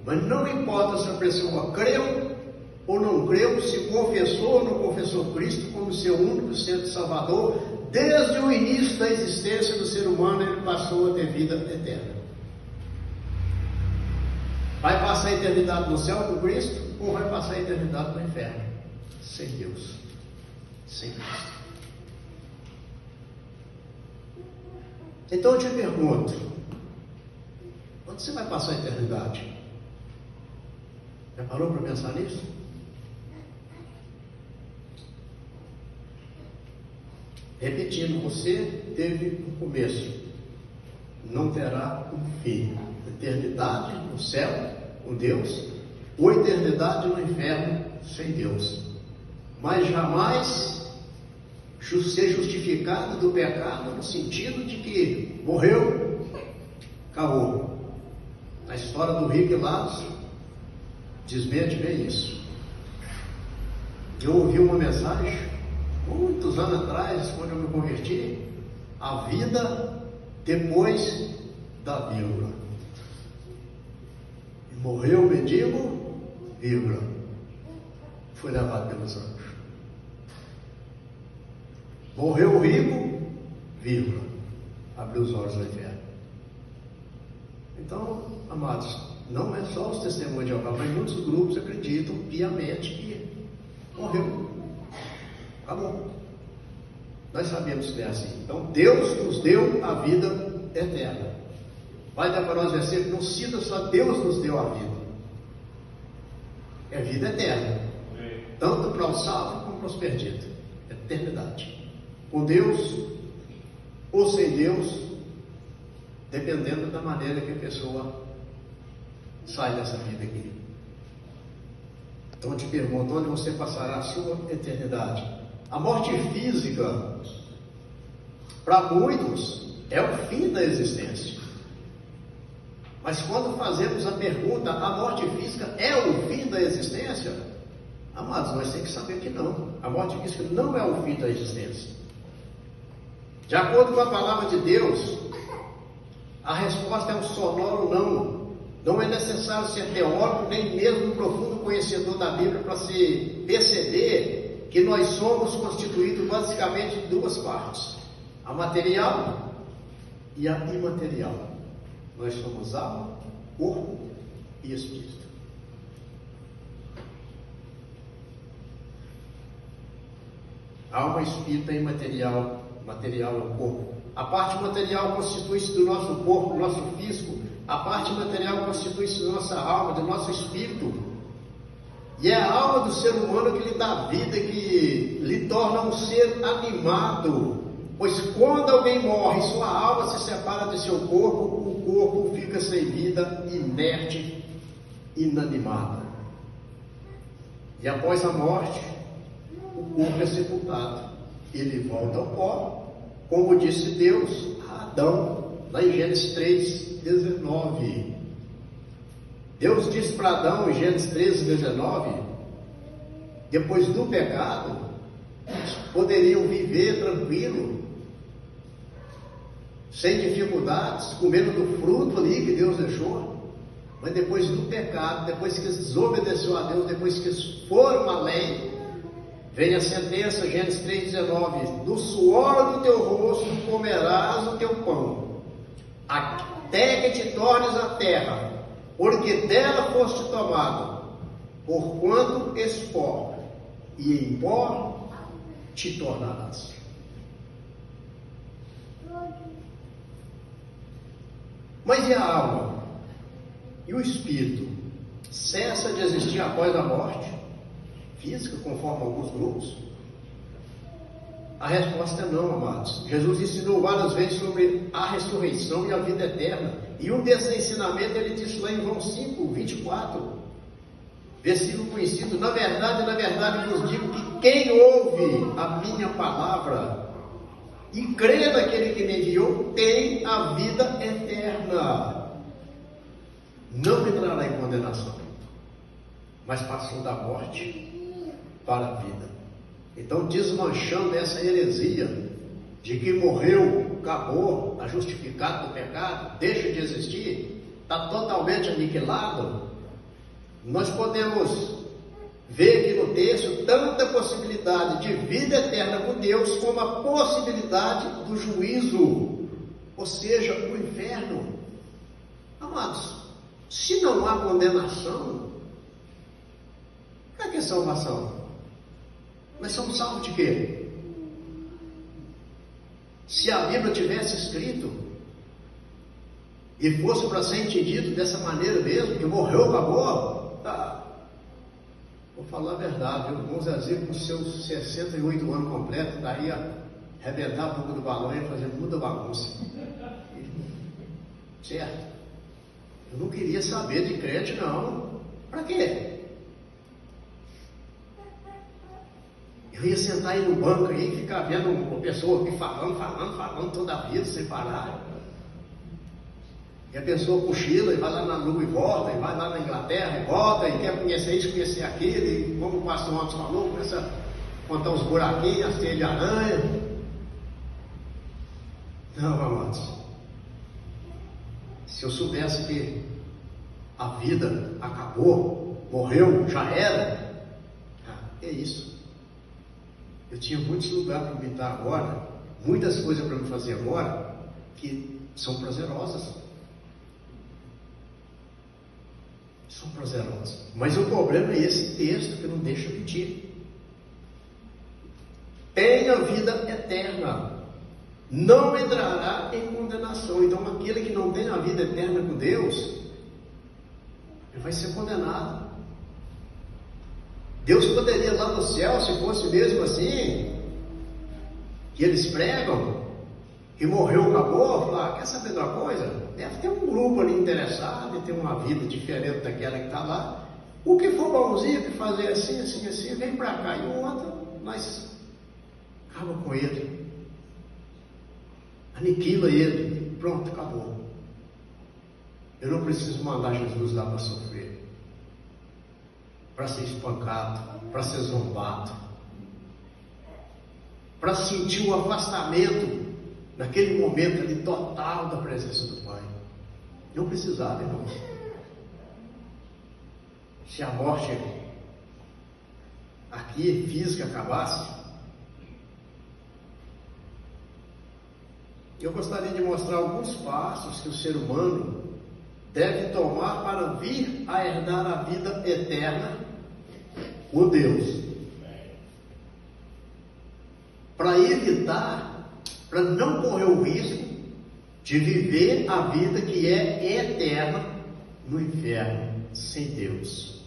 Mas não importa se a pessoa creu ou não creu, se confessou ou não confessou Cristo como seu único centro salvador, desde o início da existência do ser humano, ele passou a ter vida eterna. Vai passar a eternidade no céu com Cristo ou vai passar a eternidade no inferno? Sem Deus, sem Cristo. Então eu te pergunto, onde você vai passar a eternidade? Já parou para pensar nisso? Repetindo, você teve um começo, não terá um fim. Eternidade no céu com Deus, ou eternidade no inferno sem Deus. Mas jamais ser justificado do pecado no sentido de que morreu, acabou. A história do rico e Lázaro desmente bem isso. Eu ouvi uma mensagem muitos anos atrás, quando eu me converti, a vida depois da vírgula. E morreu o mendigo, vírgula, foi levado pelos anjos. Morreu o rico, vírgula, abriu os olhos do inferno. Então, amados, não é só os testemunhos de Jeová, mas muitos grupos acreditam piamente que morreu, acabou. Nós sabemos que é assim. Então Deus nos deu a vida eterna. Vai dar para nós versículos, não cita só Deus nos deu a vida, é vida eterna, tanto para o salvo como para os perdidos. Eternidade com Deus ou sem Deus, dependendo da maneira que a pessoa sai dessa vida aqui. Então eu te pergunto, onde você passará a sua eternidade? A morte física, para muitos, é o fim da existência. Mas quando fazemos a pergunta, a morte física é o fim da existência? Amados, nós temos que saber que não. A morte física não é o fim da existência. De acordo com a palavra de Deus, a resposta é um sonoro não. Não é necessário ser teórico, nem mesmo um profundo conhecedor da Bíblia para se perceber que nós somos constituídos basicamente de duas partes: a material e a imaterial. Nós somos alma, corpo e espírito. Alma, espírito e imaterial. Material é o corpo. A parte material constitui-se do nosso corpo, do nosso físico. A parte material constitui-se da nossa alma, do nosso espírito. E é a alma do ser humano que lhe dá vida, que lhe torna um ser animado. Pois quando alguém morre, sua alma se separa de seu corpo, o corpo fica sem vida, inerte, inanimado. E após a morte, o corpo é sepultado. Ele volta ao pó, como disse Deus a Adão, lá em Gênesis 3:19. Deus disse para Adão, em Gênesis 13:19, depois do pecado, poderiam viver tranquilo, sem dificuldades, comendo do fruto ali que Deus deixou. Mas depois do pecado, depois que eles desobedeceu a Deus, depois que eles foram além, vem a sentença, Gênesis 3:19: do suor do teu rosto comerás o teu pão, até que te tornes a terra, porque dela foste tomado, porquanto és pó, e em pó te tornarás. Mas e a alma? E o espírito? Cessa de existir após a morte física, conforme alguns grupos? A resposta é não, amados. Jesus ensinou várias vezes sobre a ressurreição e a vida eterna, e um desses ensinamentos ele disse lá em João 5:24, versículo conhecido: na verdade vos digo que quem ouve a minha palavra e crê naquele que me enviou tem a vida eterna, não entrará em condenação, mas passou da morte para a vida. Então, desmanchando essa heresia de que morreu, acabou, está justificado do pecado, deixa de existir, está totalmente aniquilado, nós podemos ver aqui no texto tanta possibilidade de vida eterna com Deus, como a possibilidade do juízo, ou seja, o inferno. Amados, se não há condenação, o que é salvação? Nós somos salvos de quê? Se a Bíblia tivesse escrito e fosse para ser entendido dessa maneira mesmo, que morreu, acabou, vou falar a verdade, o irmão Zezé com seus 68 anos completos, daí a arrebentar a boca do balão e fazer muita bagunça. Certo? Eu não queria saber de crente, não. Para quê? Eu ia sentar aí no banco aí e ficar vendo uma pessoa aqui falando toda a vida, sem parar. E a pessoa cochila e vai lá na Lua e volta, e vai lá na Inglaterra e volta, e quer conhecer isso, conhecer aquilo, e como o pastor Antes falou, começa a contar os buraquinhos, as teias de aranha. Não, amados. Se eu soubesse que a vida acabou, morreu, já era, é isso. Eu tinha muitos lugares para me estar agora, muitas coisas para me fazer agora, que são prazerosas. São prazerosas. Mas o problema é esse texto que não deixa mentir. Tem a vida eterna, não entrará em condenação. Então aquele que não tem a vida eterna com Deus, ele vai ser condenado. Deus poderia lá no céu, se fosse mesmo assim, que eles pregam, que morreu, acabou, falar, quer saber de uma coisa? Deve ter um grupo ali interessado em ter uma vida diferente daquela que está lá. O que for bonzinho, que fazer assim, assim, assim, vem para cá. E o outro, nós acaba com ele. Aniquila ele. Pronto, acabou. Eu não preciso mandar Jesus lá para sofrer, para ser espancado, para ser zombado, para sentir o afastamento naquele momento ali total da presença do Pai. Não precisava, irmãos. Se a morte aqui física acabasse, eu gostaria de mostrar alguns passos que o ser humano deve tomar para vir a herdar a vida eterna com Deus. Para evitar, para não correr o risco de viver a vida que é eterna no inferno, sem Deus.